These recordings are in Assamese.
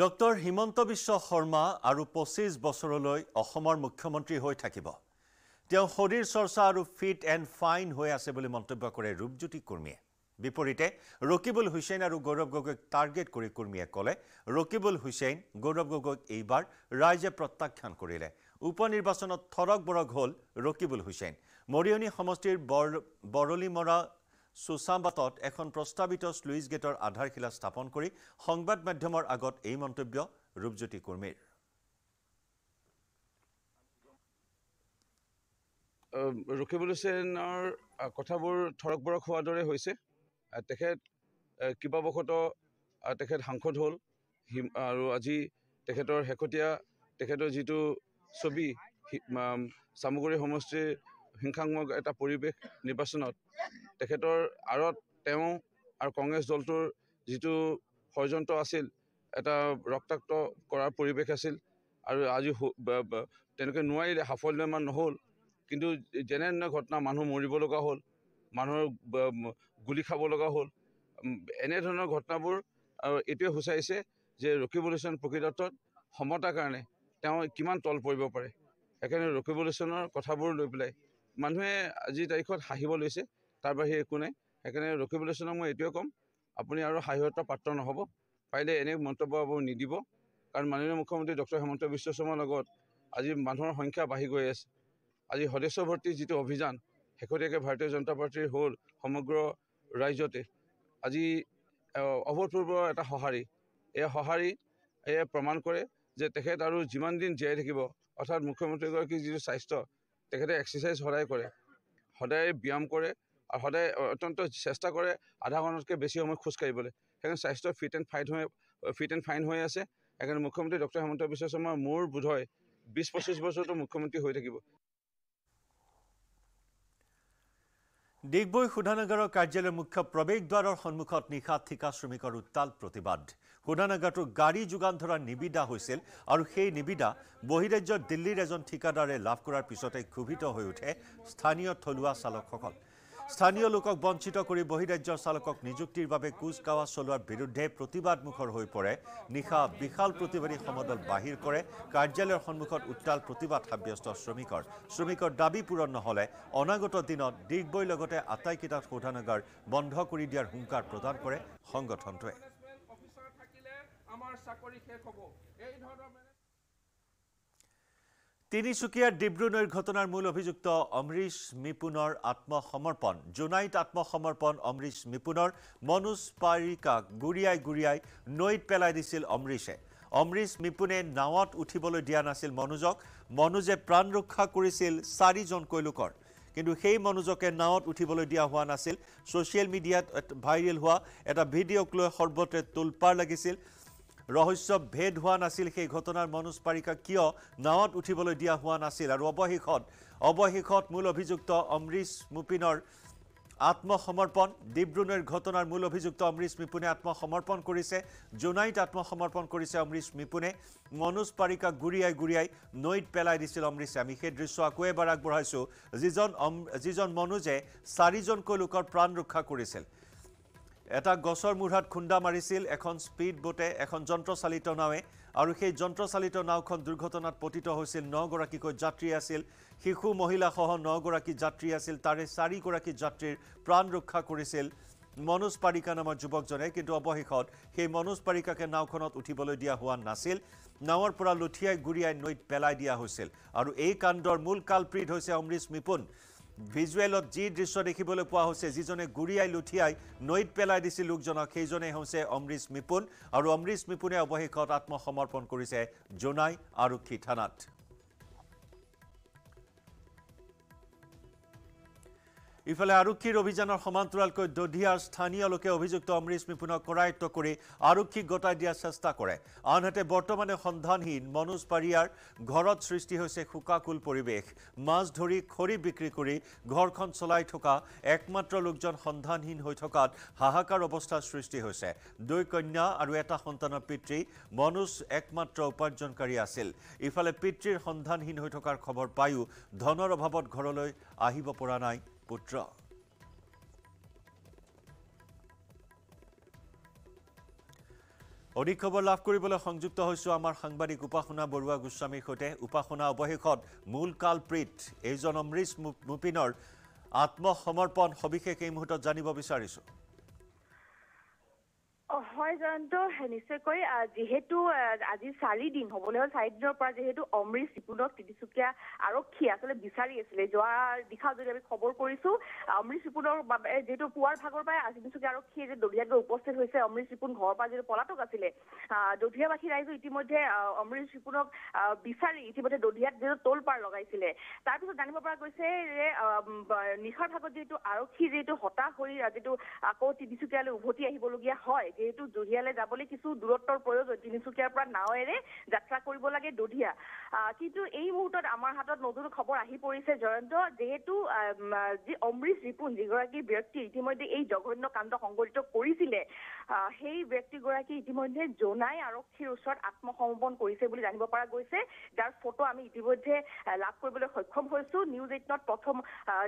ডক্টৰ হিমন্ত বিশ্ব শৰ্মা আৰু 25 বছৰলৈ অসমৰ মুখ্যমন্ত্ৰী হৈ থাকিব। তেওঁ শৰীৰ চৰ্চা আৰু ফিট এণ্ড ফাইন হৈ আছে বুলি মন্তব্য কৰে ৰূপজ্যোতি কুৰ্মীয়ে। বিপৰীতে ৰকিবুল হুছেইন আৰু গৌৰৱ গগৈক টাৰ্গেট কৰি কুৰ্মীয়ে ক'লে, ৰকিবুল হুছেইন, গৌৰৱ গগৈক এইবাৰ ৰাইজে প্ৰত্যাখ্যান কৰিলে। উপনিৰ্বাচনত থৰক বৰক হ'ল ৰকিবুল হুছেইন। মৰিয়নি সমষ্টিৰ বৰলিমৰা সুচাম্বাতত এখন প্ৰস্তাৱিত স্লুইচ গেটৰ আধাৰশিলা স্থাপন কৰি সংবাদ মাধ্যমৰ আগত এই মন্তব্য ৰূপজ্যোতি কুৰ্মীৰ। ৰকিবুল হুছেইনৰ কথাবোৰ থৰক বৰক হোৱাৰ দৰে হৈছে। তেখেত কিবাবশতঃ তেখেত সাংসদ হ'ল আৰু আজি তেখেতৰ শেহতীয়া তেখেতৰ যিটো ছবি চামগুৰি সমষ্টিৰ হিংসাত্মক এটা পৰিৱেশ নিৰ্বাচনত তেখেতৰ আঁৰত তেওঁ আৰু কংগ্ৰেছ দলটোৰ যিটো ষড়যন্ত্ৰ আছিল, এটা ৰক্তাক্ত কৰাৰ পৰিৱেশ আছিল আৰু আজি তেনেকৈ নোৱাৰিলে, সাফল্যমান নহ'ল। কিন্তু যেনে ঘটনা, মানুহ মৰিব লগা হ'ল, মানুহৰ গুলি খাব লগা হ'ল, এনেধৰণৰ ঘটনাবোৰ এইটোৱে সূচাইছে যে ৰকিবুল হুছেইন প্ৰকৃতাৰ্থত সমতাৰ কাৰণে তেওঁ কিমান তল পৰিব পাৰে। সেইকাৰণে ৰকিবুল হুছেইনৰ কথাবোৰ লৈ পেলাই মানুহে আজিৰ তাৰিখত হাঁহিব লৈছে, তাৰ বাহিৰে একো নাই। সেইকাৰণে ৰকিবুল হুছেইনক মই এইটোৱে ক'ম, আপুনি আৰু হাঁহিয়তৰ পাত্ৰ নহ'ব, পাৰিলে এনে মন্তব্য নিদিব। কাৰণ মাননীয় মুখ্যমন্ত্ৰী ডক্টৰ হিমন্ত বিশ্ব শৰ্মাৰ লগত আজি মানুহৰ সংখ্যা বাঢ়ি গৈ আছে। আজি সদস্য ভৰ্তি যিটো অভিযান শেহতীয়াকৈ ভাৰতীয় জনতা পাৰ্টীৰ হ'ল সমগ্ৰ ৰাজ্যতে, আজি অভূতপূৰ্ব এটা সঁহাৰি। এই সঁহাৰিয়ে প্ৰমাণ কৰে যে তেখেত আৰু যিমান দিন জীয়াই থাকিব, অৰ্থাৎ মুখ্যমন্ত্ৰীগৰাকীৰ যিটো স্বাস্থ্য, তেখেতে এক্সাৰচাইজ সদায় কৰে, সদায় ব্যায়াম কৰে আৰু সদায় অত্যন্ত চেষ্টা কৰে আধা ঘণ্টাতকৈ বেছি সময় খোজকাঢ়িবলৈ। সেইকাৰণে স্বাস্থ্য ফিট এণ্ড ফাইন হৈ আছে। সেইকাৰণে মুখ্যমন্ত্ৰী ডক্টৰ হিমন্ত বিশ্ব শৰ্মা মোৰ বোধহয় 20-25 বছৰতো মুখ্যমন্ত্ৰী হৈ থাকিব। ডিগবৈ শোধনাগাৰৰ কাৰ্যালয়ৰ মুখ্য প্ৰৱেশদ্বাৰৰ সন্মুখত নিশা ঠিকা শ্ৰমিকৰ উত্তাল প্ৰতিবাদ। শোধনাগাৰটোৰ গাড়ী যোগান ধৰাৰ নিবিদা হৈছিল আৰু সেই নিবিদা বহিৰাজ্যৰ দিল্লীৰ এজন ঠিকাদাৰে লাভ কৰাৰ পিছতে ক্ষোভিত হৈ উঠে স্থানীয় থলুৱা চালকসকল। স্থানীয় লোকক বঞ্চিত কৰি বহিৰাজ্যৰ চালকক নিযুক্তিৰ বাবে কুচকাৱাজ চলোৱাৰ বিৰুদ্ধে প্ৰতিবাদমুখৰ হৈ পৰে। নিশা বিশাল প্ৰতিবাদী সমদল বাহিৰ কৰে। কাৰ্যালয়ৰ সন্মুখত উত্তাল প্ৰতিবাদ সাব্যস্ত শ্ৰমিকৰ দাবী পূৰণ নহ'লে অনাগত দিনত ডিগবৈৰ লগতে আটাইকেইটা শোধনাগাৰ বন্ধ কৰি দিয়াৰ হুংকাৰ প্ৰদান কৰে সংগঠনটোৱে। তিনিচুকীয়াৰ ডিব্ৰু নৈৰ ঘটনাৰ মূল অভিযুক্ত অমৰীশ মিপুনৰ আত্মসমৰ্পণ। জোনাইত আত্মসমৰ্পণ অমৰীশ মিপুনৰ। মনোজ পাৰিকাক গুৰিয়াই নৈত পেলাই দিছিল অমৰীশে। অমৰীশ মিপুনে নাৱত উঠিবলৈ দিয়া নাছিল মনোজক। মনোজে প্ৰাণ ৰক্ষা কৰিছিল 4জনকৈ লোকৰ, কিন্তু সেই মনোজকে নাৱত উঠিবলৈ দিয়া হোৱা নাছিল। ছ'চিয়েল মিডিয়াত ভাইৰেল হোৱা এটা ভিডিঅ'ক লৈ সৰ্বত্ৰে তোলপাৰ লাগিছিল। ৰহস্য ভেদ হোৱা নাছিল সেই ঘটনাৰ মনোজ পাৰিকাক কিয় নাৱত উঠিবলৈ দিয়া হোৱা নাছিল আৰু অৱশেষত মূল অভিযুক্ত অমৰীশ মিপুনৰ আত্মসমৰ্পণ। ডিব্ৰু নৈৰ ঘটনাৰ মূল অভিযুক্ত অমৰীশ মিপুনে আত্মসমৰ্পণ কৰিছে। জোনাইত আত্মসমৰ্পণ কৰিছে অমৰীশ মিপুনে। মনোজ পাৰিকাক গুৰিয়াই নৈত পেলাই দিছিল অমৰীশে। আমি সেই দৃশ্য আকৌ এবাৰ আগবঢ়াইছোঁ, যিজন মনোজে 4জনকৈ লোকৰ প্ৰাণ ৰক্ষা কৰিছিল। এটা গছৰ মূঢ়াত খুন্দা মাৰিছিল এখন স্পীড বোটে, এখন যন্ত্ৰচালিত নাৱে, আৰু সেই যন্ত্ৰচালিত নাওখন দুৰ্ঘটনাত পতিত হৈছিল। 9গৰাকীকৈ যাত্ৰী আছিল, শিশু মহিলাসহ 9গৰাকী যাত্ৰী আছিল। তাৰে 4গৰাকী যাত্ৰীৰ প্ৰাণ ৰক্ষা কৰিছিল মনোজ পাৰিকা নামৰ যুৱকজনে। কিন্তু অৱশেষত সেই মনোজ পাৰিকাকে নাওখনত উঠিবলৈ দিয়া হোৱা নাছিল। নাৱৰ পৰা লুঠিয়াই গুৰিয়াই নৈত পেলাই দিয়া হৈছিল আৰু এই কাণ্ডৰ মূল কালপ্ৰিট হৈছে অমৰীশ মিপুন। ভিজুৱেলত যি দৃশ্য দেখিবলৈ পোৱা হৈছে, যিজনে গুৰিয়াই লুঠিয়াই নৈত পেলাই দিছিল লোকজনক, সেইজনেই হৈছে অমৰীশ মিপুন। আৰু অমৰীশ মিপুনে অৱশেষত আত্মসমৰ্পণ কৰিছে জোনাই আৰক্ষী থানাত। ইফালে আৰক্ষীৰ অভিযানৰ সমান্তৰালকৈ দধিয়াৰ স্থানীয় লোকে অভিযুক্ত অমৰীশ মিপুনক কৰায়ত্ব কৰি আৰক্ষীক গতাই দিয়াৰ চেষ্টা কৰে। আনহাতে বৰ্তমানে সন্ধানহীন মনোজ পাৰিয়াৰ ঘৰত সৃষ্টি হৈছে শোকাকুল পৰিৱেশ। মাছ ধৰি খৰি বিক্ৰী কৰি ঘৰখন চলাই থকা একমাত্ৰ লোকজন সন্ধানহীন হৈ থকাত হাহাকাৰ অৱস্থাৰ সৃষ্টি হৈছে। 2 কন্যা আৰু এটা সন্তানৰ পিতৃ মনোজ একমাত্ৰ উপাৰ্জনকাৰী আছিল। ইফালে পিতৃৰ সন্ধানহীন হৈ থকাৰ খবৰ পায়ো ধনৰ অভাৱত ঘৰলৈ আহিব পৰা নাই পুত্ৰ। অধিক খবৰ লাভ কৰিবলৈ সংযুক্ত হৈছোঁ আমাৰ সাংবাদিক উপাসনা বৰুৱা গোস্বামীৰ সৈতে। উপাসনা, অৱশেষত মূল কালপ্ৰিট এইজন অমৰীশ মুপিনৰ আত্মসমৰ্পণ সবিশেষ এই মুহূৰ্তত জানিব বিচাৰিছোঁ। হয় জয়ন্ত, নিশ্চয়কৈ যেহেতু আজি 4 দিন হ'বলৈ হ'ল, 4 দিনৰ পৰা যেহেতু অমৰীশ ৰিপুণক তিনিচুকীয়া আৰক্ষী আসলে বিচাৰি আছিলে। যোৱা দিশা যদি আমি খবৰ কৰিছোঁ, অমৰীশ ৰিপুণৰ বাবে যেহেতু পুৱাৰ ভাগৰ পৰাই তিনিচুকীয়া আৰক্ষীয়ে যে দধিয়াত গৈ উপস্থিত হৈছে। অমৰীশ ৰিপুণ ঘৰৰ পৰা যিটো পলাতক আছিলে, দধিয়াবাসী ৰাইজে ইতিমধ্যে অমৰীশ ৰিপুণক বিচাৰি ইতিমধ্যে দধিয়াত যিটো তোলপাৰ লগাইছিলে। তাৰপিছত জানিব পৰা গৈছে যে নিশাৰ ভাগত যিহেতু আৰক্ষী যিহেতু হতাশ হৈ যিটো আকৌ তিনিচুকীয়ালৈ উভতি আহিবলগীয়া হয়, যেহেতু দধিয়ালৈ যাবলৈ কিছু দূৰত্বৰ প্ৰয়োজন, তিনিচুকীয়াৰ পৰা নাৱেৰে যাত্ৰা কৰিব লাগে দধিয়া। কিন্তু এই মুহূৰ্তত আমাৰ হাতত নতুন খবৰ আহি পৰিছে জয়ন্ত, যেহেতু যি অমৰীশ ৰিপুণ যিগৰাকী ব্যক্তি ইতিমধ্যে এই জঘন্য কাণ্ড সংঘটিত কৰিছিলে, সেই ব্যক্তিগৰাকী ইতিমধ্যে জোনাই আৰক্ষীৰ ওচৰত আত্মসমৰ্পণ কৰিছে বুলি জানিব পৰা গৈছে, যাৰ ফটো আমি ইতিমধ্যে লাভ কৰিবলৈ সক্ষম হৈছোঁ। নিউজ 18ত প্ৰথম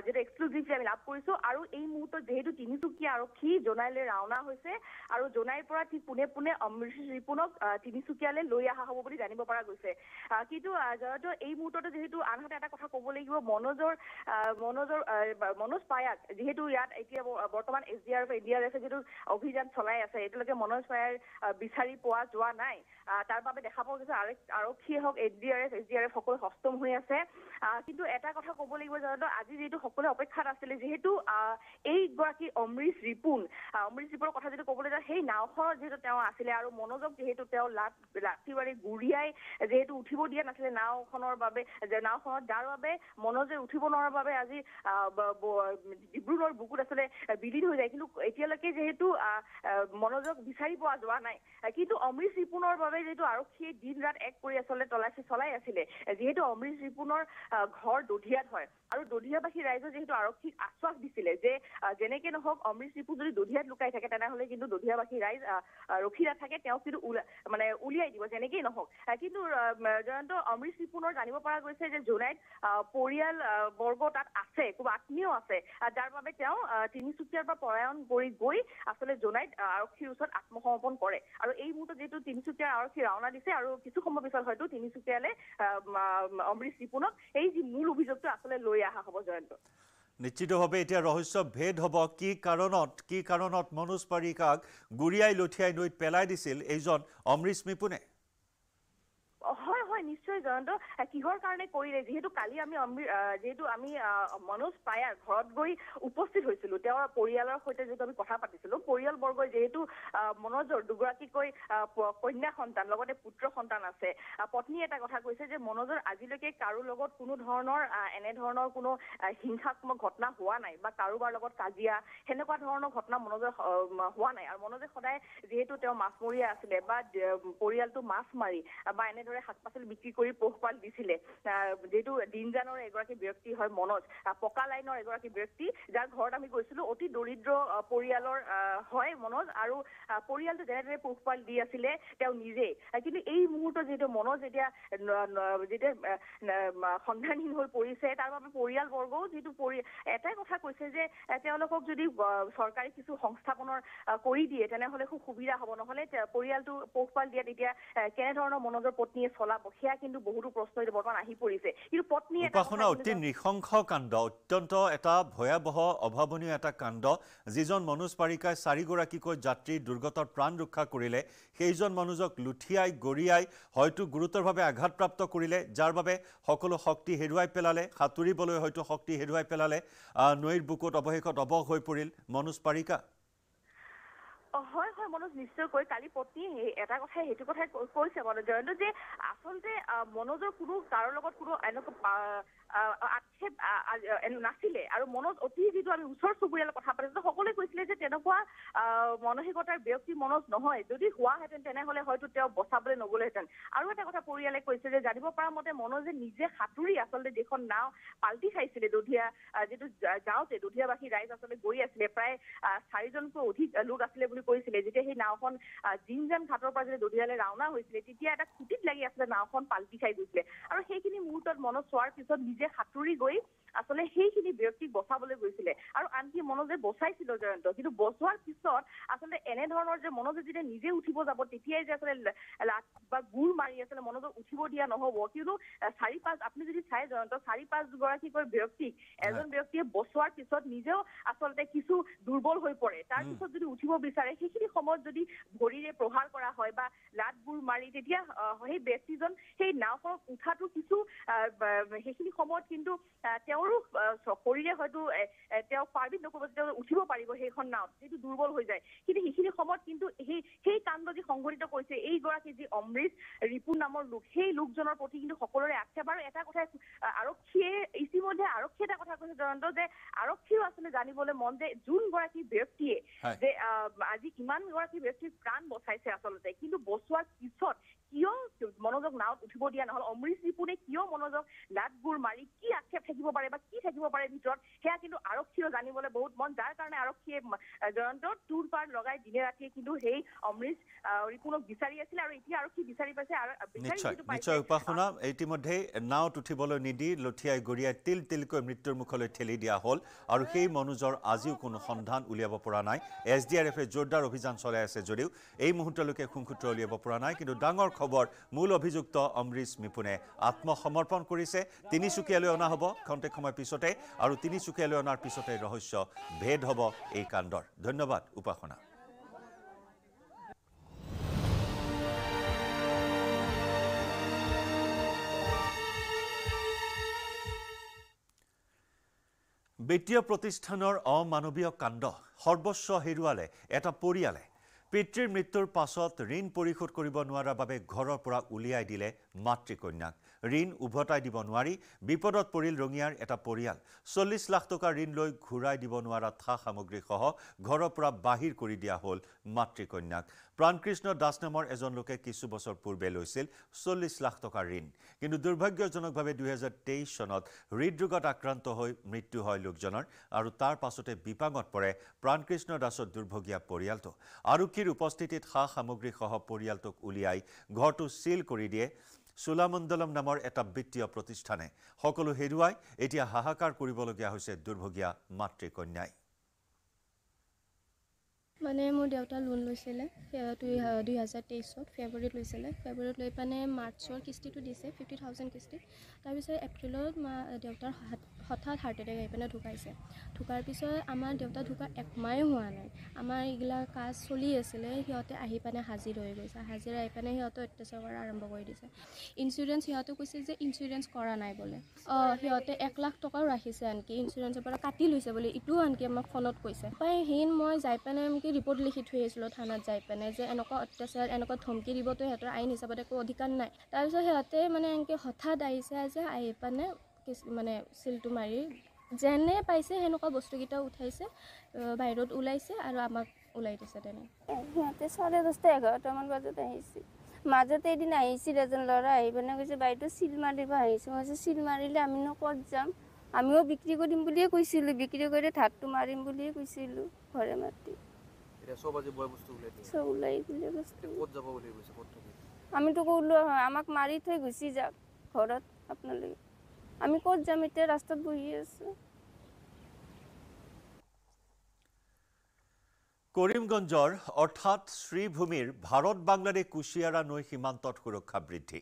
যেটা এক্সক্লুজিভলি আমি লাভ কৰিছোঁ। আৰু এই মুহূৰ্তত যেহেতু তিনিচুকীয়া আৰক্ষী জোনাইলৈ ৰাওনা হৈছে আৰু জোনাইৰ পৰা ঠিক পোনে পোনে অমৰীশ ৰিপুণক তিনিচুকীয়ালৈ লৈ অহা হ'ব বুলি জানিব পৰা গৈছে। কিন্তু জয়ন্ত, এই মুহূৰ্ততে যেহেতু আনহাতে এটা কথা ক'ব লাগিব, মনোজ পায়াক যিহেতু ইয়াত এতিয়া বৰ্তমান SDRF NDRF যিটো অভিযান চলাই আছে, এতিয়ালৈকে মনোজ পায়াৰ বিচাৰি পোৱা যোৱা নাই। তাৰ বাবে দেখা পোৱা গৈছে আৰক্ষীয়ে হওক NDRF SDRF সকলো সষ্টম হৈ আছে। কিন্তু এটা কথা ক'ব লাগিব জয়ন্ত, আজি যিহেতু সকলোৱে অপেক্ষাত আছিলে, যিহেতু এইগৰাকী অমৰীশ ৰিপুণৰ কথা যিটো ক'বলৈ যায়, সেই নাওখনত যিহেতু তেওঁ আছিলে আৰু মনোজক যিহেতু তেওঁ লাঠি মাৰি গুৰিয়াই যিহেতু উঠিব দিয়া নাছিলে নাওখনৰ বাবে, নাওখনত যাৰ বাবে মনোজে উঠিব নোৱাৰাৰ বাবে আজি ডিব্ৰুগড় বুকুত আচলতে বিলীন হৈ যায়। কিন্তু এতিয়ালৈকে যিহেতু মনোজক বিচাৰি পোৱা যোৱা নাই। কিন্তু অমৰীশ ৰিপুণৰ বাবে যিহেতু আৰক্ষীয়ে দিন ৰাত এক কৰি আচলতে তলাচী চলাই আছিলে, যিহেতু অমৰীশ ৰিপুণৰ ঘৰ দধিয়াত হয় আৰু দধিয়াবাসী ৰাইজে যিহেতু আৰক্ষীক আশ্বাস দিছিলে যে যেনেকে নহওক অমৰীশ ৰিপুণ যদি দধিয়াত লুকাই থাকে তেনেহ'লে কিন্তু দধিয়াবাসী ৰাইজ ৰখি নাথাকে, তেওঁক কিন্তু উলিয়াই দিব যেনেকেই নহওক। কিন্তু জয়ন্ত, অমৰীশ ৰিপুণৰ জানিব পৰা গৈছে যে জোনাইত পৰিয়াল বৰ্গ তাত আছে, খুব আত্মীয় আছে, যাৰ বাবে তেওঁ তিনিচুকীয়াৰ পৰা পলায়ন কৰি গৈ আচলতে জোনাইত আৰক্ষীৰ ওচৰত আত্মসমৰ্পণ কৰে। আৰু এই মুহূৰ্তত যিহেতু তিনিচুকীয়াৰ আৰক্ষী ৰাওনা দিছে আৰু কিছু সময় পিছত হয়তো তিনিচুকীয়ালৈ অমৰীশ ৰিপুণক এই যি মূল অভিযোগটো আচলতে লৈ অহা হ'ব জয়ন্ত। নিশ্চিতভাৱে এতিয়া ৰহস্য ভেদ হ'ব, কি কাৰণত মনোজ পাৰিকাক গুৰিয়াই লঠিয়াই নৈত পেলাই দিছিল এইজন অমৰীশ ৰিপুণে। হয় নিশ্চয় জয়ন্ত, কিহৰ কাৰণে কৰিলে, যিহেতু কালি আমি মনোজ পায়াৰ ঘৰত গৈ উপস্থিত হৈছিলোঁ, তেওঁৰ পৰিয়ালৰ সৈতে যিহেতু আমি কথা পাতিছিলোঁ, পৰিয়ালবৰ্গই যিহেতু মনোজৰ দুগৰাকীকৈ কন্যা সন্তান লগতে পুত্ৰ সন্তান আছে। পত্নীয়ে এটা কথা কৈছে যে মনোজৰ আজিলৈকে কাৰো লগত কোনো ধৰণৰ এনেধৰণৰ কোনো হিংসাত্মক ঘটনা হোৱা নাই বা কাৰোবাৰ লগত কাজিয়া সেনেকুৱা ধৰণৰ ঘটনা মনোজৰ হোৱা নাই। আৰু মনোজে সদায় যিহেতু তেওঁ মাছমৰীয়া আছিলে বা পৰিয়ালটো মাছ মাৰি বা এনেদৰে শাক পাচলি বিক্ৰী কৰি পোহপাল দিছিলে, যিহেতু দিনজানৰ এগৰাকী ব্যক্তি হয় মনোজ, পকা লাইনৰ এগৰাকী ব্যক্তি, যাৰ ঘৰত আমি গৈছিলোঁ, অতি দৰিদ্ৰ পৰিয়ালৰ হয় মনোজ, আৰু পৰিয়ালটো যেনেদৰে পোহপাল দি আছিলে তেওঁ নিজেই। কিন্তু এই মুহূৰ্তত যিহেতু মনোজ যেতিয়া সন্ধানহীন হৈ পৰিছে, তাৰ বাবে পৰিয়ালবৰ্গও যিটো এটাই কথা কৈছে যে তেওঁলোকক যদি চৰকাৰী কিছু সংস্থাপনৰ কৰি দিয়ে তেনেহ'লে খুব সুবিধা হ'ব, নহ'লে পৰিয়ালটো পোহপাল দিয়াত এতিয়া কেনেধৰণৰ মনোজৰ পত্নীয়ে চলাব, সেয়া কিন্তু বহুতো প্ৰশ্ন বৰ্তমান আহি পৰিছে। কিন্তু পত্নী উপাসনা অতি নৃশংস কাণ্ড, অত্যন্ত এটা ভয়াৱহ অভাৱনীয় এটা কাণ্ড। যিজন মনোজ পাৰিকাই 4গৰাকীকৈ যাত্ৰীৰ দুৰ্গতত প্ৰাণ ৰক্ষা কৰিলে, সেইজন মনোজক লুঠিয়াই গৰিয়াই হয়তো গুৰুতৰভাৱে আঘাতপ্ৰাপ্ত কৰিলে, যাৰ বাবে সকলো শক্তি হেৰুৱাই পেলালে, সাঁতুৰিবলৈ হয়তো শক্তি হেৰুৱাই পেলালে, নৈৰ বুকুত অৱশেষত অৱশ হৈ পৰিল মনোজ পাৰিকা। হয় মনোজ, নিশ্চয়কৈ কালি পত্নীয়ে এটা কথাই সেইটো কথাই কৈছে মনোজ জয়ন্ত, যে আচলতে মনোজৰ কাৰো লগত কোনো এনেকুৱা আক্ষেপ নাছিলে। আৰু মনোজ অতি যিটো আমি ওচৰ চুবুৰীয়াৰ কথা পাতিছিলোঁ, সকলোৱে কৈছিলে যে তেনেকুৱা মানসিকতাৰ ব্যক্তি মনোজ নহয়, যদি হোৱাহেঁতেন তেনেহ'লে হয়তো তেওঁ বচাবলৈ নগ'লেহেঁতেন। আৰু এটা কথা পৰিয়ালে কৈছে যে জানিব পৰা মতে মনোজে নিজে সাঁতুৰি আচলতে যিখন নাও পাল্টি খাইছিলে দধিয়া যিটো যাওঁতে দধিয়াবাসী ৰাইজ আচলতে গৈ আছিলে, প্ৰায় 4জনকৈ অধিক লোক আছিলে বুলি কৈছিলে। যেতিয়া সেই নাওখন জিনজান ঘাটৰ পৰা যেতিয়া দধিয়ালৈ ৰাওনা হৈছিলে, তেতিয়া এটা খুটিত লাগি আছিলে নাওখন পাল্টি খাই গৈছিলে। আৰু সেইখিনি মুহূৰ্তত মনোজ চোৱাৰ পিছত নিজে সাঁতুৰি গৈ আচলতে সেইখিনি ব্যক্তিক বচাবলৈ গৈছিলে। আৰু আনকি মনোজে বচাইছিল জয়ন্ত, কিন্তু বচোৱাৰ পিছত আচলতে এনেধৰণৰ যে মনোযোগ যেতিয়া নিজে উঠিব যাব তেতিয়াই যে আচলতে লাট বা গুৰ মাৰি আচলতে মনোযোগ উঠিব দিয়া নহ'ব। কিয়নো 4-5 আপুনি যদি চাই জয়ন্ত 4-5 গৰাকীকৈ ব্যক্তিক এজন ব্যক্তিয়ে বচোৱাৰ পিছত নিজেও আচলতে কিছু দুৰ্বল হৈ পৰে। তাৰ পিছত যদি উঠিব বিচাৰে সেইখিনি সময়ত যদি ভৰিৰে প্ৰহাৰ কৰা হয় বা লাট গুৰ মাৰি তেতিয়া সেই ব্যক্তিজন সেই নাওখনত উঠাটো কিছু সেইখিনি সময়ত কিন্তু তেওঁৰো শৰীৰে হয়তো তেওঁ পাৰ্বিত নকৰিব যে তেওঁ উঠিব পাৰিব সেইখন নাওত যিটো দুৰ্বল হৈ যায়। কিন্তু সেইখিনি সময়ত কিন্তু সেই কাণ্ড যি সংঘটিত কৰিছে এইগৰাকী যি অমৃশ ৰিপু নামৰ লোক সেই লোকজনৰ প্ৰতি কিন্তু সকলোৰে আক্ষেপ। আৰু এটা কথা আৰক্ষীয়ে ইতিমধ্যে আৰক্ষীয়ে এটা কথা কৈছে জয়ন্ত যে আৰক্ষীও আচলতে জানিবলৈ মন যে যোনগৰাকী ব্যক্তিয়ে যে আজি ইমান গৰাকী ব্যক্তিৰ প্ৰাণ বচাইছে আচলতে কিন্তু বচোৱাৰ পিছত কিয় মনোযোগ নাওত উঠিব দিয়া নহ'ল, অমৃশ ৰিপুনে কিয় মনোযোগ লাট গুৰ মাৰি কি আক্ষেপ থাকিব পাৰে বা কি থাকিব পাৰে ভিতৰত সেয়া কিন্তু আৰক্ষীয়েও জানিবলৈ বহুত মন। যাৰ কাৰণে আৰক্ষীয়ে জয়ন্ত টুৰ পাৰ লগাই দিনে ৰাতিয়ে কিন্তু সেই অমৃশ ৰিপুনক বিচাৰি আছিল আৰু এতিয়া আৰক্ষী বিচাৰি পাইছে। নিশ্চয় উপাসনা ইতিমধ্যে নাওত উঠিবলৈ নিদি লঠিয়াই গৰিয়াই তিল তিলকৈ মৃত্যুৰ মুখলৈ ঠেলি দিয়া হ'ল আৰু সেই মনোজৰ আজিও কোনো সন্ধান উলিয়াব পৰা নাই। SDRFে জোৰদাৰ অভিযান চলাই আছে যদিও এই মুহূৰ্তলৈকে সুংসূত্ৰ উলিয়াব পৰা নাই। কিন্তু ডাঙৰ খবৰ, মূল অভিযুক্ত অমৃশ মিপুনে আত্মসমৰ্পণ কৰিছে। তিনিচুকীয়ালৈ অনা হ'ব খন্তেক সময় পিছতে আৰু তিনিচুকীয়ালৈ অনাৰ পিছতে ৰহস্য ভেদ হ'ব এই কাণ্ডৰ। ধন্যবাদ উপাসনা। বিত্তীয় প্ৰতিষ্ঠানৰ অমানৱীয় কাণ্ড, সৰ্বস্ব হেৰুৱালে এটা পৰিয়ালে। পিতৃৰ মৃত্যুৰ পাছত ঋণ পৰিশোধ কৰিব নোৱাৰাৰ বাবে ঘৰৰ পৰা উলিয়াই দিলে মাতৃকন্যাক। ঋণ উভতাই দিব নোৱাৰি বিপদত পৰিল ৰঙিয়াৰ এটা পৰিয়াল। 40 লাখ টকাৰ ঋণ লৈ ঘূৰাই দিব নোৱাৰা থা সামগ্ৰীসহ ঘৰৰ পৰা বাহিৰ কৰি দিয়া হ'ল মাতৃকন্যাক। প্ৰাণকৃষ্ণ দাস নামৰ এজন লোকে কিছু বছৰ পূৰ্বে লৈছিল 40 লাখ টকাৰ ঋণ। কিন্তু দুৰ্ভাগ্যজনকভাৱে 2023 চনত হৃদৰোগত আক্ৰান্ত হৈ মৃত্যু হয় লোকজনৰ আৰু তাৰ পাছতে বিপাঙত পৰে প্ৰাণকৃষ্ণ দাসৰ দুৰ্ভগীয়া পৰিয়ালটো। আৰক্ষীৰ উপস্থিতিত সা সামগ্ৰীসহ পৰিয়ালটোক উলিয়াই ঘৰটো চিল কৰি দিয়ে চোলামণ্ডলম নামৰ এটা বিত্তীয় প্ৰতিষ্ঠানে। সকলো হেৰুৱাই এতিয়া হাহাকাৰ কৰিবলগীয়া হৈছে দুৰ্ভগীয়া মাতৃকন্যাই। মানে মোৰ দেউতা লোন লৈছিলে 2023 ফেব্ৰুৱাৰীত লৈছিলে। ফেব্ৰুৱাৰীত লৈ পানে মাৰ্চৰ কিস্তিটো দিছে 50,000 কিস্তি। তাৰপিছত এপ্ৰিলত দেউতাৰ হঠাৎ হাৰ্ট এটেক আহি পিনে ঢুকাইছে। ঢুকাৰ পিছত আমাৰ দেউতা ঢুকা একমাহে হোৱা নাই। আমাৰ এইগিলা কাজ চলি আছিলে, সিহঁতে আহি পিনে হাজিৰ হৈ গৈছে। হাজিৰ আহি পিনে সিহঁতে অত্যাচাৰ কৰা আৰম্ভ কৰি দিছে। ইঞ্চুৰেঞ্চ সিহঁতে কৈছে যে ইঞ্চুৰেঞ্চ কৰা নাই বোলে। সিহঁতে 1 লাখ টকাও ৰাখিছে, আনকি ইঞ্চুৰেঞ্চৰ পৰা কাটি লৈছে বুলি ইটোও আনকি আমাক ফোনত কৈছে। উপায়হীন মই যাই পিনে ৰিপৰ্ট লিখি থৈ আহিছিলোঁ থানাত যাই পিনে যে এনেকুৱা অত্যাচাৰ এনেকুৱা ধমকি দিবতো সিহঁতৰ আইন হিচাপত একো অধিকাৰ নাই। তাৰপিছত সিহঁতে মানে এনেকৈ হঠাৎ আহিছে যে আহি পিনে মানে চিলটো মাৰি যেনে পাইছে সেনেকুৱা বস্তুকেইটা উঠাইছে, বাহিৰত ওলাইছে আৰু আমাক ওলাই দিছে। তেনে সিহঁতে 10:30-11টামান বজাত আহিছে। মাজতে এদিন আহিছিল এজন ল'ৰা আহি পিনে কৈছে বাইদেউ চিল মাৰিব আহিছোঁ। মই কৈছোঁ চিল মাৰিলে আমিনো ক'ত যাম, আমিও বিক্ৰী কৰিম বুলিয়ে কৈছিলোঁ, বিক্ৰী কৰি ধাৰটো মাৰিম বুলিয়ে কৈছিলোঁ ঘৰে মাতি। চব ওলাই দিলে বস্তু। আমিতো ক'লো হয় আমাক মাৰি থৈ গুচি যাওক ঘৰত আপোনালোকে, আমি ক'ত যাম এতিয়া, ৰাস্তাত বহি আছোঁ। কৰিমগঞ্জৰ অৰ্থাৎ শ্ৰীভূমিৰ ভাৰত বাংলাদেশ কুশিয়াৰা নৈ সীমান্তত সুৰক্ষা বৃদ্ধি।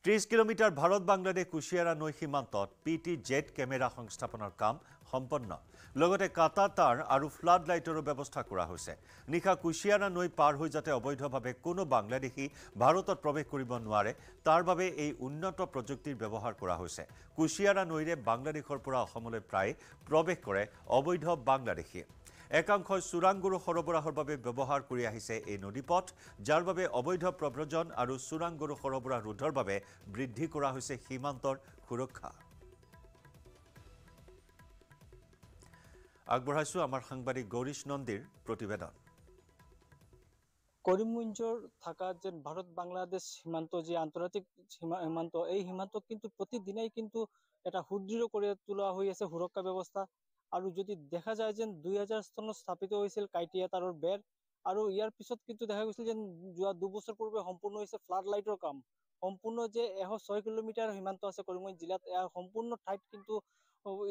30 কিলোমিটাৰ ভাৰত বাংলাদেশ কুশিয়াৰা নৈ সীমান্তত PTZ কেমেৰা সংস্থাপনৰ কাম সম্পন্ন। লগতে কাটা তাঁৰ আৰু ফ্লাড লাইটৰো ব্যৱস্থা কৰা হৈছে। নিশা কুশিয়াৰা নৈ পাৰ হৈ যাতে অবৈধভাৱে কোনো বাংলাদেশী ভাৰতত প্ৰৱেশ কৰিব নোৱাৰে তাৰ বাবে এই উন্নত প্ৰযুক্তিৰ ব্যৱহাৰ কৰা হৈছে। কুশিয়াৰা নৈৰে বাংলাদেশৰ পৰা অসমলৈ প্ৰায় প্ৰৱেশ কৰে অবৈধ বাংলাদেশী। একাংশই চোৰাংগৰু সৰবৰাহৰ বাবে ব্যৱহাৰ কৰি আহিছে এই নদীপথ, যাৰ বাবে অবৈধ প্ৰব্ৰজন আৰু চোৰাংগৰু সৰবৰাহ ৰোধৰ বাবে বৃদ্ধি কৰা হৈছে সীমান্তৰ সুৰক্ষা। আগবঢ়াইছোঁ আমাৰ সাংবাদিক গৌৰীশ নন্দীৰ প্ৰতিবেদন। কৰিমগঞ্জৰ থাকা যে ভারত বাংলাদেশ সীমান্ত যে আন্তর্জাতিক সীমান্ত, এই সীমান্ত কিন্তু প্রতিদিনেই কিন্তু এটা সুদৃঢ় করে তোলা হয়ে আছে সুরক্ষা ব্যবস্থা। আর যদি দেখা যায় যে 2000 চনত স্থাপিত হয়েছিল কাইটিয়া তাৰৰ বেৰ, আৰু ইয়াৰ পিছত কিন্তু দেখা গৈছিল যে যোৱা 2 বছৰ পূৰ্বে সম্পূৰ্ণ হৈছে ফ্লাড লাইটৰ কাম। সম্পূৰ্ণ যে 106 কিলোমিটাৰ সীমান্ত আছে কৰিমগঞ্জ জিলাত, ইয়াৰ সম্পূৰ্ণ ঠাইত কিন্তু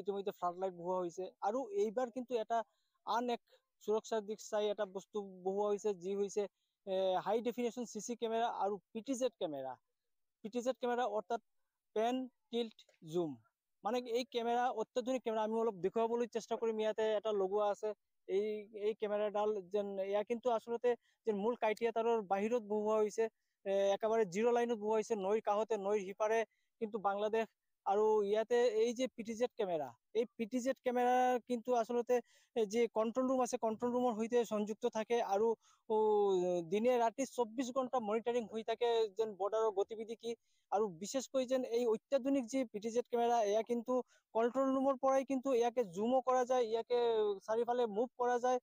ইতিমধ্যে ফ্লাড লাইট বহোৱা হৈছে। আৰু এইবাৰ কিন্তু এটা আন এক সুৰক্ষাৰ দিশ চাই এটা বস্তু বহুৱা হৈছে, যি হৈছে হাই ডেফিনেশ্যন CC কেমেৰা আৰু PTZ কেমেৰা অৰ্থাৎ পেন টিল্ট জুম। মানে এই কেমেৰা অত্যাধুনিক কেমেৰা। আমি অলপ দেখুৱাবলৈ চেষ্টা কৰিম। ইয়াতে এটা লগোৱা আছে। এই কেমেৰাডাল যেন এয়া কিন্তু আচলতে যেন মূল কাইটিয়া তাৰৰ বাহিৰত বহুৱা হৈছে, একেবাৰে জিৰ' লাইনত বহুৱা হৈছে, নৈৰ কাষতে, নৈৰ সিপাৰে কিন্তু বাংলাদেশ। আৰু ইয়াতে এই যে PTZ কেমেৰা, এই PTZ কেমেৰা কিন্তু আচলতে যে কন্ট্ৰল ৰুম আছে, কন্ট্ৰল ৰুমৰ সৈতে সংযুক্ত থাকে আৰু দিনে ৰাতি 24 ঘণ্টা মনিটৰিং হৈ থাকে যেন বৰ্ডাৰৰ গতিবিধি কি। আৰু বিশেষকৈ যেন এই অত্যাধুনিক যে PTZ কেমেৰা, এয়া কিন্তু কন্ট্ৰল ৰুমৰ পৰাই কিন্তু ইয়াকে জুমো কৰা যায়, ইয়াকে চাৰিওফালে মুভ কৰা যায়,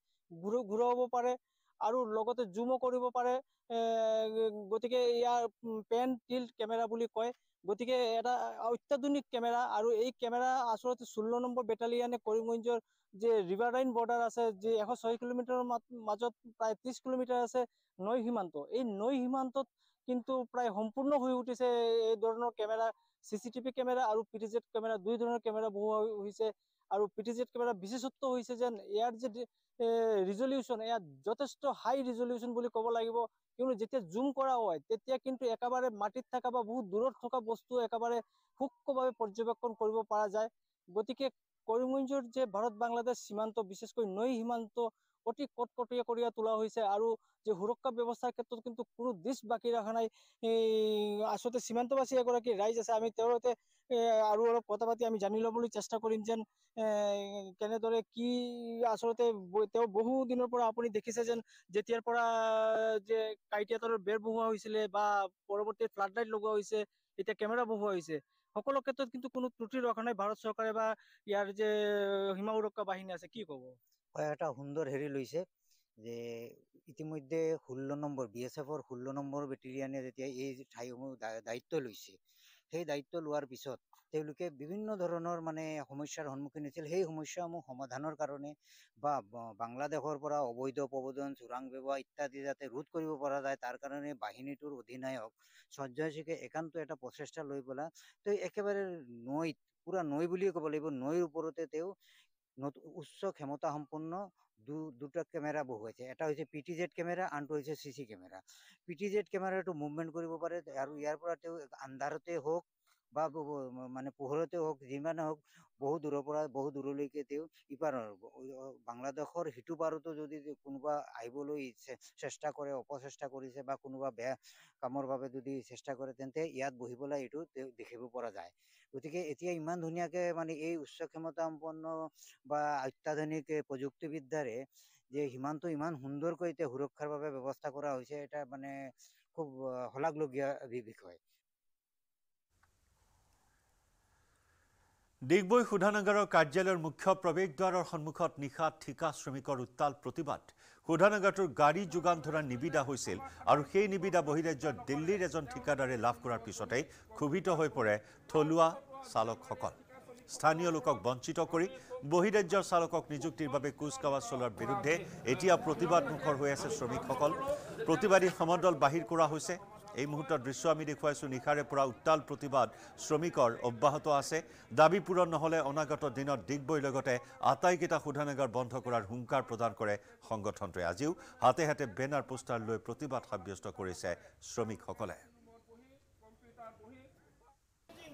ঘূৰাব পাৰে আৰু লগতে জুমো কৰিব পাৰে। গতিকে ইয়াৰ পেন টিল্ট কেমেৰা বুলি কয়। গতিকে এটা অত্যাধুনিক কেমেৰা। আৰু এই কেমেৰা আচলতে 16 নম্বৰ বেটালিয়নে কৰিমগঞ্জৰ যে ৰিভাৰাইন বৰ্ডাৰ আছে, যে 106 কিলোমিটাৰৰ মাজত প্ৰায় 30 কিলোমিটাৰ আছে নৈ সীমান্ত। এই নৈ সীমান্তত কিন্তু প্ৰায় সম্পূৰ্ণ হৈ উঠিছে এই ধৰণৰ কেমেৰা। CCTV কেমেৰা আৰু PTZ কেমেৰা, দুই ধৰণৰ কেমেৰা বহুৱা হৈছে। আৰু PTZ কেমেৰা বিশেষত্ব হৈছে যেন ইয়াৰ যে ৰিজলিউশ্যন, এয়া যথেষ্ট হাই ৰিজলিউশ্যন বুলি ক'ব লাগিব। কিন্তু যেতিয়া জুম কৰা হয় তেতিয়া কিন্তু একেবাৰে মাটিত থকা বা বহুত দূৰত থকা বস্তু একেবাৰে সূক্ষ্মভাৱে পৰ্যবেক্ষণ কৰিব পৰা যায়। গতিকে কৰিমগঞ্জৰ যে ভাৰত বাংলাদেশ সীমান্ত, বিশেষকৈ নৈ সীমান্ত অতি কটকটীয়া কৰি তোলা হৈছে। আৰু যে সুৰক্ষা ব্যৱস্থাৰ ক্ষেত্ৰত কিন্তু কোনো দিশ বাকী ৰখা নাই। আচলতে সীমান্তবাসী এগৰাকী ৰাইজ আছে, আমি তেওঁৰ সৈতে আৰু অলপ কথা পাতি আমি জানি ল'বলৈ চেষ্টা কৰিম যেন কেনেদৰে কি আচলতে তেওঁ বহু দিনৰ পৰা আপুনি দেখিছে যেন যেতিয়াৰ পৰা যে কাইটিয়া তাৰৰ বেৰ বহুৱা হৈছিলে বা পৰৱৰ্তী ফ্লাড লাইট লগোৱা হৈছে, এতিয়া কেমেৰা বহুৱা হৈছে, সকলো ক্ষেত্ৰত কিন্তু কোনো ত্ৰুটি ৰখা নাই ভাৰত চৰকাৰে বা ইয়াৰ যে সীমা সুৰক্ষা বাহিনী আছে। কি ক'ব? এটা সুন্দৰ হেৰি লৈছে যে ইতিমধ্যে 16 নম্বৰ BSFৰ 16 নম্বৰ বেটেলিয়ানে যেতিয়া এই ঠাইসমূহ দায়িত্ব লৈছে, সেই দায়িত্ব লোৱাৰ পিছত তেওঁলোকে বিভিন্ন ধৰণৰ মানে সমস্যাৰ সন্মুখীন হৈছিল। সেই সমস্যাসমূহ সমাধানৰ কাৰণে বা বাংলাদেশৰ পৰা অবৈধ প্ৰব্ৰজন, চোৰাং ব্যৱহাৰ ইত্যাদি যাতে ৰোধ কৰিব পৰা যায়, তাৰ কাৰণে বাহিনীটোৰ অধিনায়ক সঞ্জয় সিঙে একান্ত এটা প্ৰচেষ্টা লৈ পেলাই তেওঁ একেবাৰে নৈত, পুৰা নৈ বুলিয়ে ক'ব লাগিব, নৈৰ ওপৰতে তেওঁ উচ্চ ক্ষমতা সম্পন্ন দুটা কেমেৰা বহুৱাইছে। এটা হৈছে PTZ কেমেৰা, আনটো হৈছে CC কেমেৰা। PTZ কেমেৰাটো মুভমেণ্ট কৰিব পাৰে আৰু ইয়াৰ পৰা তেওঁ আন্ধাৰতে হওক বা মানে পোহৰতে হওক, যিমানে হওক, বহু দূৰৰ পৰা বহু দূৰলৈকে তেওঁ ইপাৰৰ বাংলাদেশৰ সিটো পাৰতো যদি কোনোবা আহিবলৈ চেষ্টা কৰে, অপচেষ্টা কৰিছে বা কোনোবা বেয়া কামৰ বাবে যদি চেষ্টা কৰে, তেন্তে ইয়াত বহি পেলাই এইটো তেওঁ দেখিব পৰা যায়। গতিকে এতিয়া ইমান ধুনীয়াকে মানে এই উচ্চ ক্ষমতা সম্পন্ন বা অত্যাধুনিক প্ৰযুক্তিবিদ্যাৰে যে সীমান্ত ইমান সুন্দৰকৈ এতিয়া সুৰক্ষাৰ বাবে ব্যৱস্থা কৰা হৈছে, এটা মানে খুব শলাগলগীয়া বিষয়। ডিগবৈ শোধনাগাৰৰ কাৰ্যালয়ৰ মুখ্য প্ৰৱেশদ্বাৰৰ সন্মুখত নিশা ঠিকা শ্ৰমিকৰ উত্তাল প্ৰতিবাদ। শোধনাগাৰটোৰ গাড়ী যোগান ধৰা নিবিদা হৈছিল আৰু সেই নিবিদা বহিৰাজ্যৰ দিল্লীৰ এজন ঠিকাদাৰে লাভ কৰাৰ পিছতেই ক্ষোভিত হৈ পৰে থলুৱা চালকসকল। স্থানীয় লোকক বঞ্চিত কৰি বহিৰাজ্যৰ চালকক নিযুক্তিৰ বাবে কুচকাৱাজ চলোৱাৰ বিৰুদ্ধে এতিয়া প্ৰতিবাদমুখৰ হৈ আছে শ্ৰমিকসকল। প্ৰতিবাদী সমদল বাহিৰ কৰা হৈছে। এই মুহূৰ্তৰ দৃশ্য আমি দেখুৱাইছোঁ। নিশাৰে পৰা উত্তাল প্ৰতিবাদ শ্ৰমিকৰ অব্যাহত আছে। দাবী পূৰণ নহ'লে অনাগত দিনত ডিগবৈৰ লগতে আটাইকেইটা শোধনাগাৰ বন্ধ কৰাৰ হুংকাৰ প্ৰদান কৰে সংগঠনটোৱে। আজিও হাতে হাতে বেনাৰ পোষ্টাৰ লৈ প্ৰতিবাদ সাব্যস্ত কৰিছে শ্ৰমিকসকলে।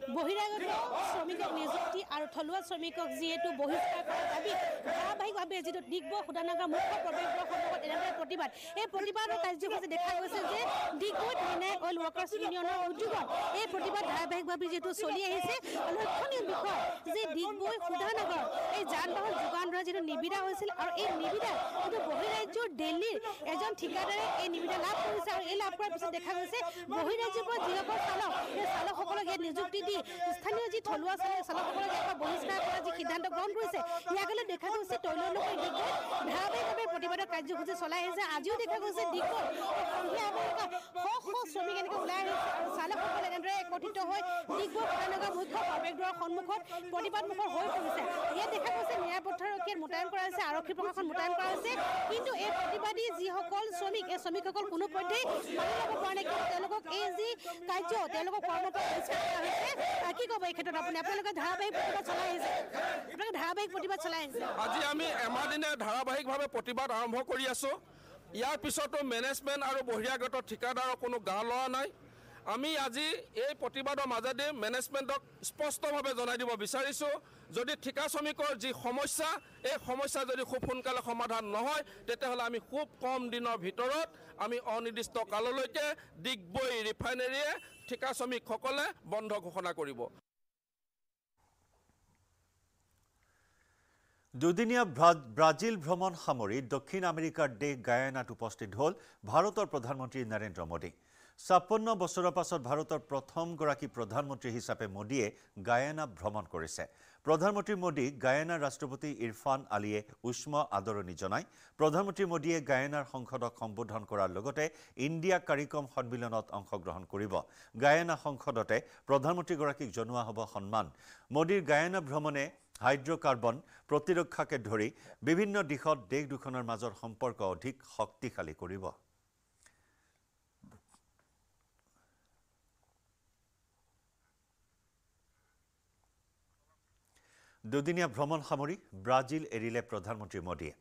বহিৰাগত শ্ৰমিকক নিযুক্তি আৰু থলুৱা শ্ৰমিকক যিহেতু বহিষ্কাৰ কৰাৰ দাবী ধাৰাবাহিকভাৱে যিটো ডিগবৈ শোধনাগাৰ মুখ্য প্ৰৱেশদ্বাৰৰ সন্মুখত এনেদৰে প্ৰতিবাদ। এই প্ৰতিবাদৰ কাৰ্যসূচী দেখা গৈছে যে ডিগবৈ ভিনাইক অইল ৱৰ্কাৰ্ছ ইউনিয়নৰ উদ্যোগত এই প্ৰতিবাদ ধাৰাবাহিকভাৱে যিহেতু চলি আহিছে। লক্ষণীয় বিষয় যে ডিগবৈ শোধনাগাৰ এই যান বাহন যোগান ধৰা যিটো নিবিদা হৈছিল আৰু এই নিবিদা যিটো বহিৰাজ্যৰ দিল্লীৰ এজন ঠিকাদাৰে এই নিবিদা লাভ কৰিছে আৰু এই লাভ কৰাৰ পিছত দেখা গৈছে বহিৰাজ্যৰ পৰা যিসকল চালক, সেই চালকসকলক ইয়াত নিযুক্তি দি স্থানীয় যি থলুৱা চালকসকলক ইয়াৰ পৰা বহিষ্কাৰ কৰাৰ যি সিদ্ধান্ত গ্ৰহণ কৰিছে, ইয়াকলৈ দেখা গৈছে তৈলনগৰী ডিগবৈত ধাৰাবাহিকভাৱে প্ৰতিবাদৰ কাৰ্যসূচী চলাই আহিছে। আজিও দেখা গৈছে ডিগবৈত সন্ধিয়া শ্ৰমিক এনেকৈ ওলাই আহিছে আৰু চালকসকলে এনেদৰে একত্ৰিত হৈ ডিগবৈ শোধনাগাৰ মুখ্য প্ৰৱেশদ্বাৰৰ সন্মুখত প্ৰতিবাদমুখৰ হৈ পৰিছে। ইয়াত দেখা গৈছে নিৰাপত্তাৰক্ষীয়ে মোতায়েন কৰা হৈছে, আৰক্ষী প্ৰশাসন মোতায়েন কৰা হৈছে। কিন্তু এই প্ৰতিবাদী যিসকল শ্ৰমিক, এই শ্ৰমিকসকল কোনো পধ্যেই মানি ল'ব পৰা নাই। কিন্তু তেওঁলোকক এই যি কাৰ্য, তেওঁলোকক কৰ্মৰ পৰা বহিষ্কাৰ কৰা হৈছে। কি ক'ব এই ক্ষেত্ৰত আপুনি আপোনালোকে ধাৰাবাহিক প্ৰতিবাদ চলাই আহিছে আজি আমি এমাহ দিনে ধাৰাবাহিকভাৱে প্ৰতিবাদ আৰম্ভ কৰি আছোঁ ইয়াৰ পিছতো মেনেজমেণ্ট আৰু বহিৰাগত ঠিকাদাৰৰ কোনো গা লৰা নাই আমি আজি এই প্ৰতিবাদৰ মাজেদি মেনেজমেণ্টক স্পষ্টভাৱে জনাই দিব বিচাৰিছোঁ যদি ঠিকা শ্ৰমিকৰ যি সমস্যা এই সমস্যা যদি খুব সোনকালে সমাধান নহয় তেতিয়াহ'লে আমি খুব কম দিনৰ ভিতৰত আমি অনিৰ্দিষ্ট কাললৈকে ডিগবৈ ৰিফাইনেৰীয়ে ঠিকা শ্ৰমিকসকলে বন্ধ ঘোষণা কৰিব দুদিনীয়া ব্ৰাজিল ভ্ৰমণ সামৰি দক্ষিণ আমেৰিকাৰ দেশ গায়ানাত উপস্থিত হ'ল ভাৰতৰ প্ৰধানমন্ত্ৰী নৰেন্দ্ৰ মোদী 56 বছৰৰ পাছত ভাৰতৰ প্ৰথমগৰাকী প্ৰধানমন্ত্ৰী হিচাপে মোদীয়ে গায়ানা ভ্ৰমণ কৰিছে প্ৰধানমন্ত্ৰী মোদী গায়ানাৰ ৰাষ্ট্ৰপতি ইৰফান আলীয়ে উষ্ম আদৰণি জনায় প্ৰধানমন্ত্ৰী মোদীয়ে গায়ানাৰ সংসদক সম্বোধন কৰাৰ লগতে ইণ্ডিয়া কাৰিকম সন্মিলনত অংশগ্ৰহণ কৰিব গায়ানা সংসদতে প্ৰধানমন্ত্ৰীগৰাকীক জনোৱা হ'ব সন্মান মোদীৰ গায়ানা ভ্ৰমণে হাইড্ৰকাৰ্বন প্ৰতিৰক্ষাকে ধৰি বিভিন্ন দিশত দেশ দুখনৰ মাজৰ সম্পৰ্ক অধিক শক্তিশালী কৰিব দুদিনীয়া ভ্ৰমণ সামৰি ব্ৰাজিল এৰিলে প্ৰধানমন্ত্ৰী মোদীয়ে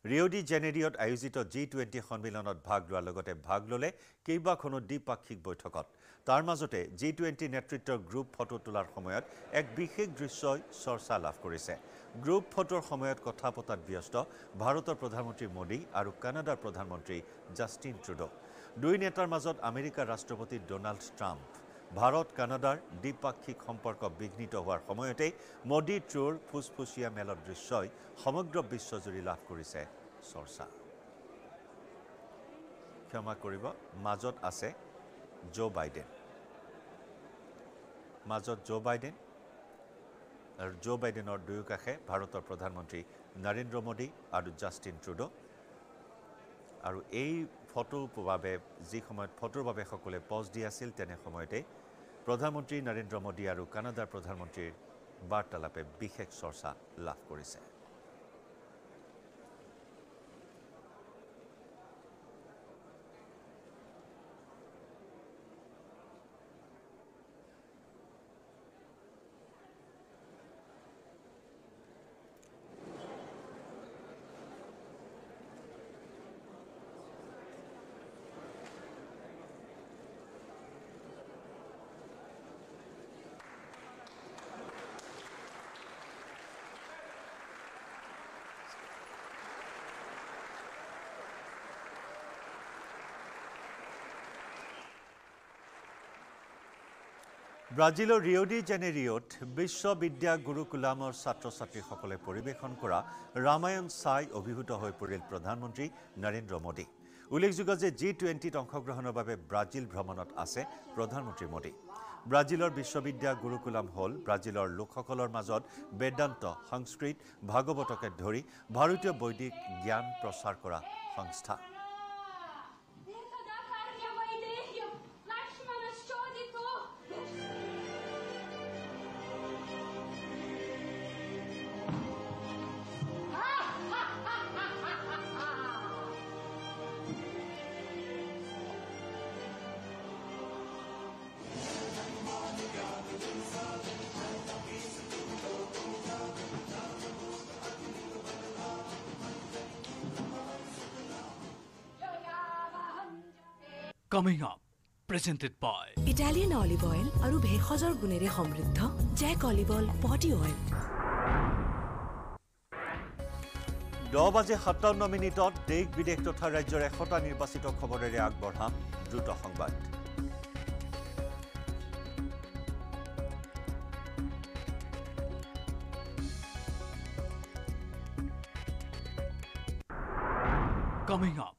ৰিঅ' ডি জেনেৰিঅ'ত আয়োজিত G20 সন্মিলনত ভাগ লোৱাৰ লগতে ভাগ ল'লে কেইবাখনো দ্বিপাক্ষিক বৈঠকত তাৰ মাজতে G20 নেতৃত্বৰ গ্ৰুপ ফটো তোলাৰ সময়ত এক বিশেষ দৃশ্যই চৰ্চা লাভ কৰিছে গ্ৰুপ ফটোৰ সময়ত কথা পতাত ব্যস্ত ভাৰতৰ প্ৰধানমন্ত্ৰী মোদী আৰু কানাডাৰ প্ৰধানমন্ত্ৰী জাষ্টিন ট্ৰুডো দুই নেতাৰ মাজত আমেৰিকাৰ ৰাষ্ট্ৰপতি ডোনাল্ড ট্ৰাম্প ভাৰত কানাডাৰ দ্বিপাক্ষিক সম্পৰ্ক বিঘ্নিত হোৱাৰ সময়তে মোদী ট্ৰুৰ ফুসফুসীয়া মেলৰ দৃশ্যই সমগ্ৰ বিশ্বজুৰি লাভ কৰিছে চৰ্চা ক্ষমা কৰিব মাজত আছে জো বাইডেন আৰু জো বাইডেনৰ দুয়োকাষে ভাৰতৰ প্ৰধানমন্ত্ৰী নৰেন্দ্ৰ মোদী আৰু জাষ্টিন ট্ৰুডো আৰু এই ফটোৰ বাবে যি সময়ত ফটোৰ বাবে সকলে পজ দি আছিল তেনে সময়তে প্ৰধানমন্ত্ৰী নৰেন্দ্ৰ মোদী আৰু কানাডাৰ প্ৰধানমন্ত্ৰীৰ বাৰ্তালাপে বিশেষ চৰ্চা লাভ কৰিছে ব্ৰাজিলৰ ৰিঅ' ডি জেনেৰিঅ'ত বিশ্ববিদ্যা গুৰুকুলামৰ ছাত্ৰ-ছাত্ৰীসকলে পৰিৱেশন কৰা ৰামায়ণ চাই অভিভূত হৈ পৰিল প্ৰধানমন্ত্ৰী নৰেন্দ্ৰ মোদী উল্লেখযোগ্য যে G20ত অংশগ্ৰহণৰ বাবে ব্ৰাজিল ভ্ৰমণত আছে প্ৰধানমন্ত্ৰী মোদী ব্ৰাজিলৰ বিশ্ববিদ্যা গুৰুকুলাম হ'ল ব্ৰাজিলৰ লোকসকলৰ মাজত বেদান্ত সংস্কৃত ভাগৱতকে ধৰি ভাৰতীয় বৈদিক জ্ঞান প্ৰচাৰ কৰা সংস্থা Coming up, presented by Italian olive oil আৰু ভেষজৰ গুণেৰে সমৃদ্ধ Jack olive oil body oil 10:57 দেশ বিদেশ তথা ৰাজ্যৰ 100টা নিৰ্বাচিত খবৰেৰে আগবঢ়াম দ্ৰুত সংবাদ Coming up,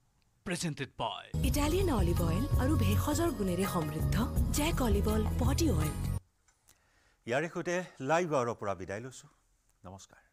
presented by Italian olive oil আৰু ভেষজৰ গুণেৰে সমৃদ্ধ Jack olive oil body oil ইয়াৰে সৈতে লাইভ আৱাৰৰ পৰা বিদায় লৈছো নমস্কাৰ